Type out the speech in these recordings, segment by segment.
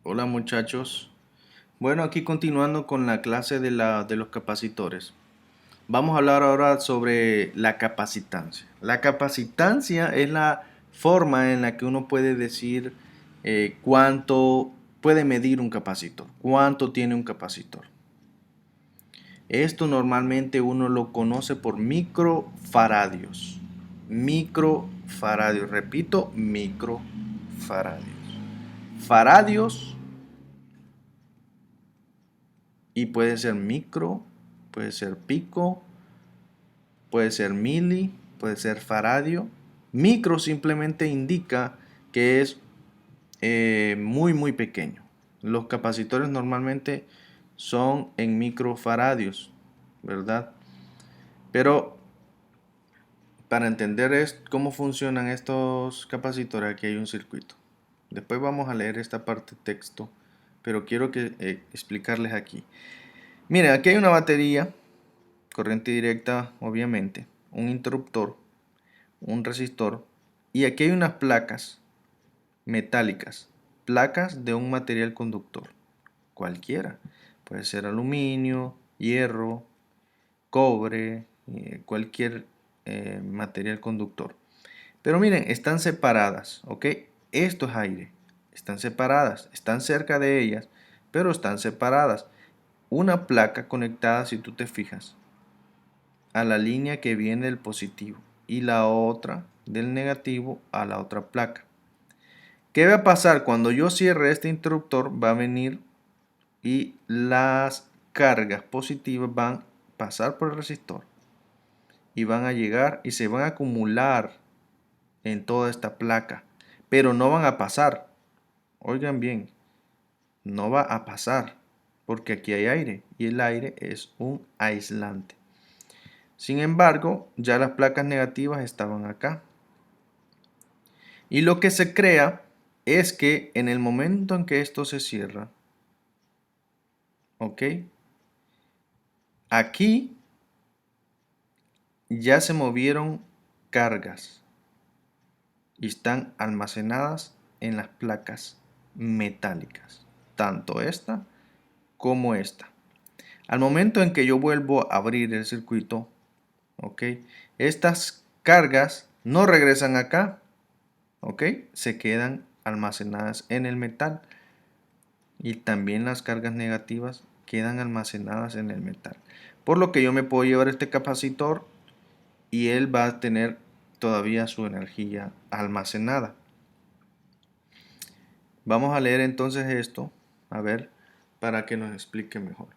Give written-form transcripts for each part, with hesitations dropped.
Hola muchachos. Bueno, aquí continuando con la clase de los capacitores. Vamos a hablar ahora sobre la capacitancia. La capacitancia es la forma en la que uno puede decir cuánto puede medir un capacitor, cuánto tiene un capacitor. Esto normalmente uno lo conoce por microfaradios. Microfaradios, repito, microfaradios. Faradios y puede ser micro, puede ser pico, puede ser mili, puede ser faradio. Micro simplemente indica que es muy pequeño. Los capacitores normalmente son en microfaradios, ¿verdad? Pero para entender cómo funcionan estos capacitores, aquí hay un circuito. Después vamos a leer esta parte de texto, pero quiero explicarles aquí. Miren, aquí hay una batería, corriente directa, obviamente, un interruptor, un resistor, y aquí hay unas placas metálicas, placas de un material conductor, cualquiera. Puede ser aluminio, hierro, cobre, cualquier material conductor. Pero miren, están separadas, ¿ok? Esto es aire. Están separadas, están cerca de ellas, pero están separadas. Una placa conectada, si tú te fijas, a la línea que viene del positivo y la otra del negativo a la otra placa. ¿Qué va a pasar? Cuando yo cierre este interruptor, va a venir y las cargas positivas van a pasar por el resistor y van a llegar y se van a acumular en toda esta placa, pero no van a pasar. Oigan bien, no va a pasar porque aquí hay aire y el aire es un aislante. Sin embargo, ya las placas negativas estaban acá. Y lo que se crea es que en el momento en que esto se cierra, ¿ok? Aquí ya se movieron cargas y están almacenadas en las placas metálicas, tanto esta como esta. Al momento en que yo vuelvo a abrir el circuito, ¿ok? Estas cargas no regresan acá, ¿ok? Se quedan almacenadas en el metal y también las cargas negativas quedan almacenadas en el metal. Por lo que yo me puedo llevar este capacitor y él va a tener todavía su energía almacenada. Vamos a leer entonces esto, a ver, para que nos explique mejor.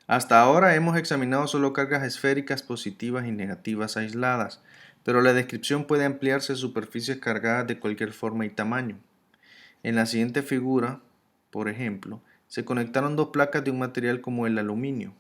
Hasta ahora hemos examinado solo cargas esféricas positivas y negativas aisladas, pero la descripción puede ampliarse a superficies cargadas de cualquier forma y tamaño. En la siguiente figura, por ejemplo, se conectaron dos placas de un material como el aluminio,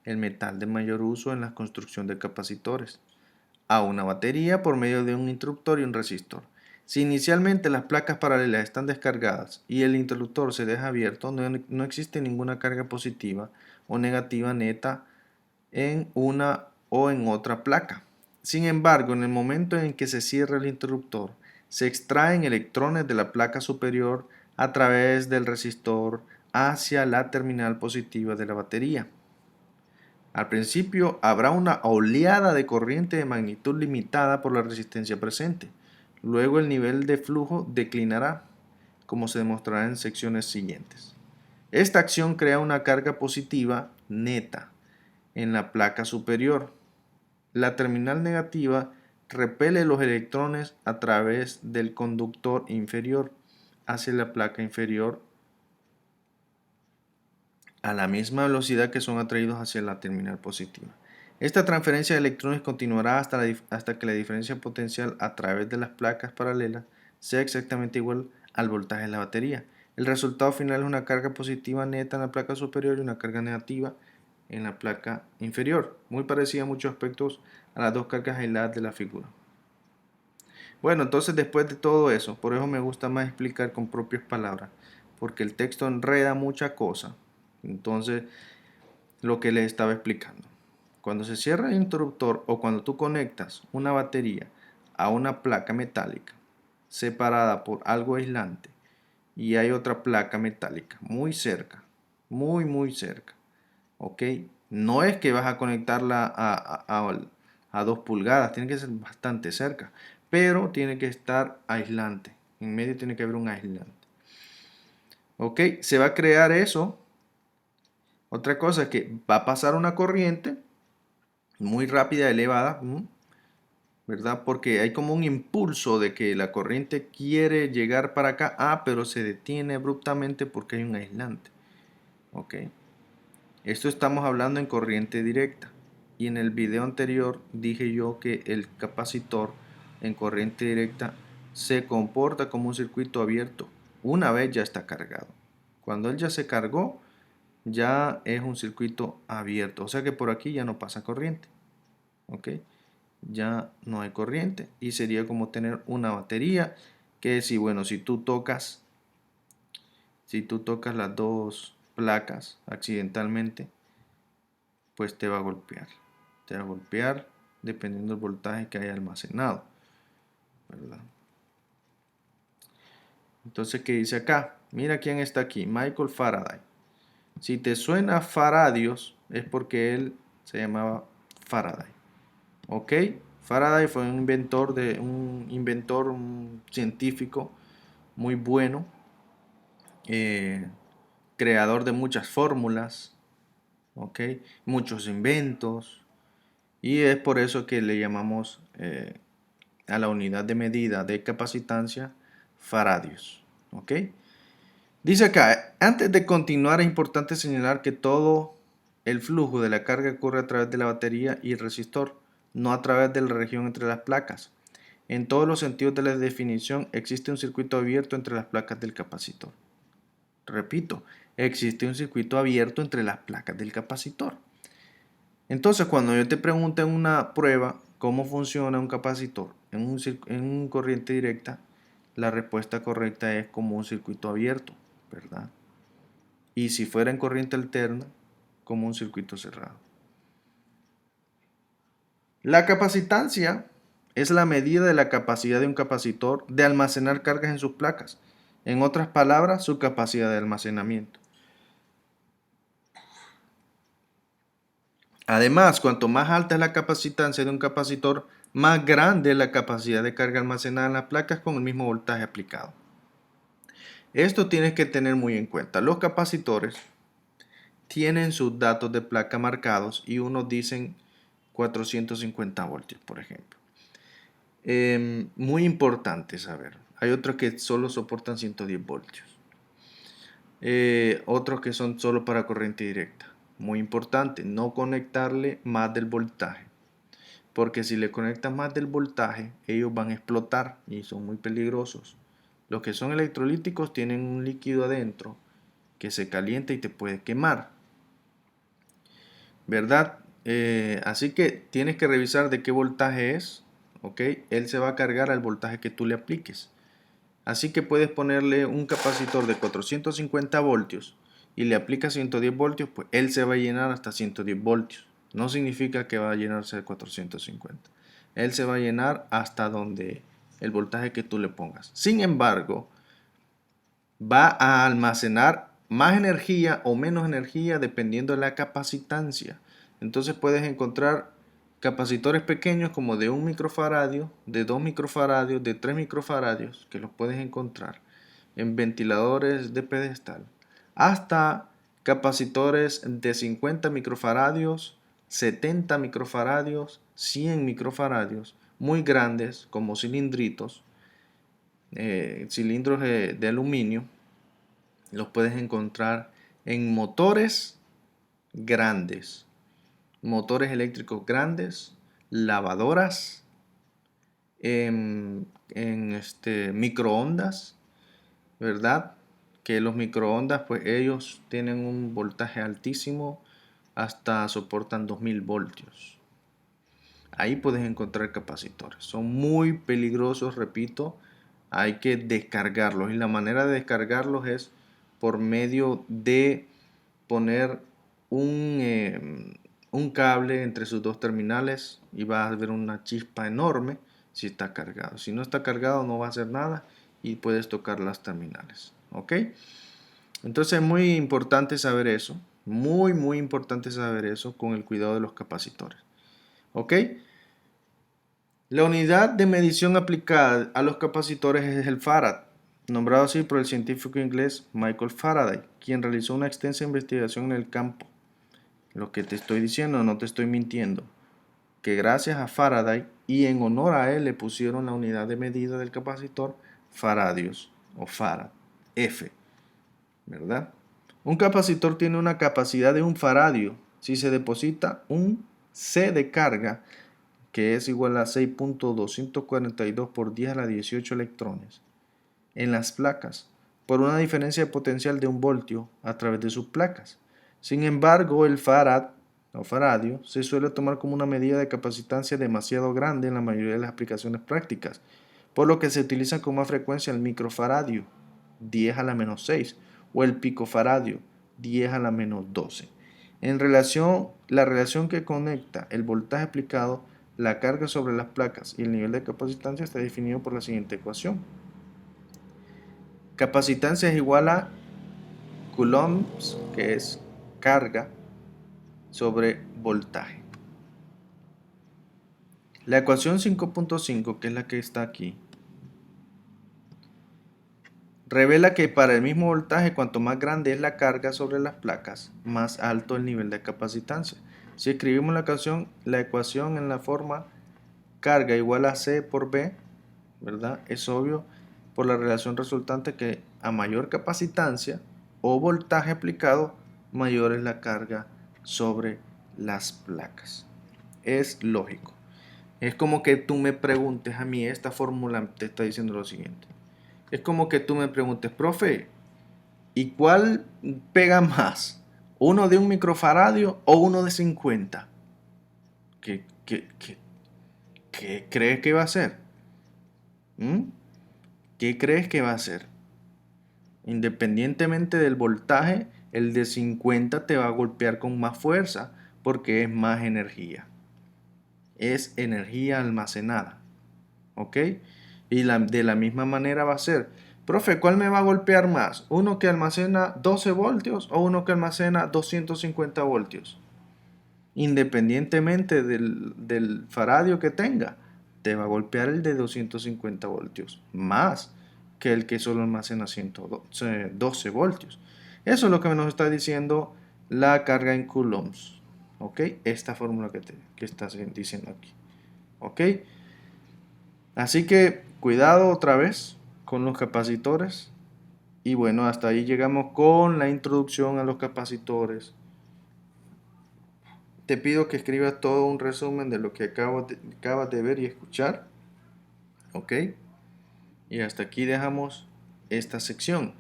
el metal de mayor uso en la construcción de capacitores, a una batería por medio de un interruptor y un resistor. Si inicialmente las placas paralelas están descargadas y el interruptor se deja abierto, no existe ninguna carga positiva o negativa neta en una o en otra placa. Sin embargo, en el momento en que se cierra el interruptor, se extraen electrones de la placa superior a través del resistor hacia la terminal positiva de la batería. Al principio habrá una oleada de corriente de magnitud limitada por la resistencia presente. Luego el nivel de flujo declinará, como se demostrará en secciones siguientes. Esta acción crea una carga positiva neta en la placa superior. La terminal negativa repele los electrones a través del conductor inferior hacia la placa inferior a la misma velocidad que son atraídos hacia la terminal positiva. Esta transferencia de electrones continuará hasta que la diferencia potencial a través de las placas paralelas sea exactamente igual al voltaje de la batería. El resultado final es una carga positiva neta en la placa superior y una carga negativa en la placa inferior, muy parecida en muchos aspectos a las dos cargas aisladas de la figura. Bueno, entonces después de todo eso, por eso me gusta más explicar con propias palabras, porque el texto enreda mucha cosa. Entonces, lo que les estaba explicando. Cuando se cierra el interruptor o cuando tú conectas una batería a una placa metálica, separada por algo aislante y hay otra placa metálica muy cerca, muy cerca, ¿ok? No es que vas a conectarla a 2 pulgadas, tiene que ser bastante cerca, pero tiene que estar aislante. En medio tiene que haber un aislante. ¿Ok? Se va a crear eso. Otra cosa es que va a pasar una corriente muy rápida, elevada, ¿verdad? Porque hay como un impulso de que la corriente quiere llegar para acá, pero se detiene abruptamente porque hay un aislante. ¿Ok? Esto estamos hablando en corriente directa. Y en el video anterior dije yo que el capacitor en corriente directa se comporta como un circuito abierto una vez ya está cargado. Cuando él ya se cargó, ya es un circuito abierto. O sea que por aquí ya no pasa corriente. ¿Ok? Ya no hay corriente. Y sería como tener una batería que si, bueno, si tú tocas las dos placas accidentalmente, pues te va a golpear. Te va a golpear dependiendo del voltaje que haya almacenado, ¿verdad? Entonces, ¿qué dice acá? Mira quién está aquí, Michael Faraday. Si te suena Faradios, es porque él se llamaba Faraday. ¿Ok? Faraday fue un inventor, un científico muy bueno, eh, creador de muchas fórmulas, ¿ok? Muchos inventos. Y es por eso que le llamamos a la unidad de medida de capacitancia faradios. ¿Ok? Dice acá, antes de continuar es importante señalar que todo el flujo de la carga ocurre a través de la batería y el resistor, no a través de la región entre las placas. En todos los sentidos de la definición existe un circuito abierto entre las placas del capacitor. Repito, existe un circuito abierto entre las placas del capacitor. Entonces, cuando yo te pregunto en una prueba cómo funciona un capacitor en un corriente directa, la respuesta correcta es como un circuito abierto, ¿verdad? Y si fuera en corriente alterna, como un circuito cerrado. La capacitancia es la medida de la capacidad de un capacitor de almacenar cargas en sus placas. En otras palabras, su capacidad de almacenamiento. Además, cuanto más alta es la capacitancia de un capacitor, más grande es la capacidad de carga almacenada en las placas con el mismo voltaje aplicado. Esto tienes que tener muy en cuenta. Los capacitores tienen sus datos de placa marcados y unos dicen 450 voltios, por ejemplo. Muy importante saber. Hay otros que solo soportan 110 voltios. Otros que son solo para corriente directa. Muy importante, no conectarle más del voltaje. Porque si le conectas más del voltaje, ellos van a explotar y son muy peligrosos. Los que son electrolíticos tienen un líquido adentro que se calienta y te puede quemar, ¿verdad? Así que tienes que revisar de qué voltaje es, ¿ok? Él se va a cargar al voltaje que tú le apliques. Así que puedes ponerle un capacitor de 450 voltios y le aplicas 110 voltios, pues él se va a llenar hasta 110 voltios. No significa que va a llenarse de 450. Él se va a llenar hasta donde el voltaje que tú le pongas. Sin embargo, va a almacenar más energía o menos energía dependiendo de la capacitancia. Entonces puedes encontrar capacitores pequeños como de 1 microfaradio, de 2 microfaradios, de 3 microfaradios, que los puedes encontrar en ventiladores de pedestal, hasta capacitores de 50 microfaradios, 70 microfaradios, 100 microfaradios, muy grandes como cilindritos, cilindros de aluminio. Los puedes encontrar en motores grandes, motores eléctricos grandes, lavadoras, microondas, ¿verdad? Que los microondas, pues ellos tienen un voltaje altísimo, hasta soportan 2000 voltios. Ahí puedes encontrar capacitores. Son muy peligrosos, repito. Hay que descargarlos. Y la manera de descargarlos es por medio de poner un cable entre sus dos terminales y vas a ver una chispa enorme. si está cargado. Si no está cargado no va a hacer nada y puedes tocar las terminales. ¿Ok? Entonces es muy importante saber eso. Muy importante saber eso con el cuidado de los capacitores. ¿Ok? La unidad de medición aplicada a los capacitores es el farad, nombrado así por el científico inglés Michael Faraday, quien realizó una extensa investigación en el campo. Lo que te estoy diciendo, no te estoy mintiendo, que gracias a Faraday y en honor a él le pusieron la unidad de medida del capacitor faradios o farad, F, ¿verdad? Un capacitor tiene una capacidad de un faradio si se deposita un C de carga que es igual a 6.242 por 10 a la 18 electrones en las placas por una diferencia de potencial de 1 voltio a través de sus placas. Sin embargo, el farad o faradio se suele tomar como una medida de capacitancia demasiado grande en la mayoría de las aplicaciones prácticas, por lo que se utiliza con más frecuencia el microfaradio, 10 a la menos 6, o el picofaradio, 10 a la menos 12. La relación que conecta el voltaje aplicado, la carga sobre las placas y el nivel de capacitancia está definido por la siguiente ecuación. Capacitancia es igual a coulombs, que es carga, sobre voltaje. La ecuación 5.5, que es la que está aquí, revela que para el mismo voltaje, cuanto más grande es la carga sobre las placas, más alto el nivel de capacitancia. Si escribimos la ecuación en la forma carga igual a C por B, ¿verdad? Es obvio por la relación resultante que a mayor capacitancia o voltaje aplicado, mayor es la carga sobre las placas. Es lógico. Es como que tú me preguntes a mí, esta fórmula te está diciendo lo siguiente. Es como que tú me preguntes, profe, ¿y cuál pega más? ¿Uno de 1 microfaradio o uno de 50? ¿Qué crees que va a ser? ¿Qué crees que va a ser? Independientemente del voltaje, el de 50 te va a golpear con más fuerza porque es más energía. Es energía almacenada. ¿Ok? Y de la misma manera va a ser, profe, ¿cuál me va a golpear más? ¿Uno que almacena 12 voltios o uno que almacena 250 voltios? Independientemente del faradio que tenga, te va a golpear el de 250 voltios, más que el que solo almacena 12 voltios. Eso es lo que nos está diciendo la carga en coulombs. ¿Ok? Esta fórmula que estás diciendo aquí. ¿Ok? Así que cuidado otra vez con los capacitores. Y bueno, hasta ahí llegamos con la introducción a los capacitores. Te pido que escribas todo un resumen de lo que acabas de ver y escuchar. ¿Ok? Y hasta aquí dejamos esta sección,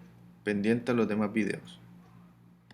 pendiente a los demás videos.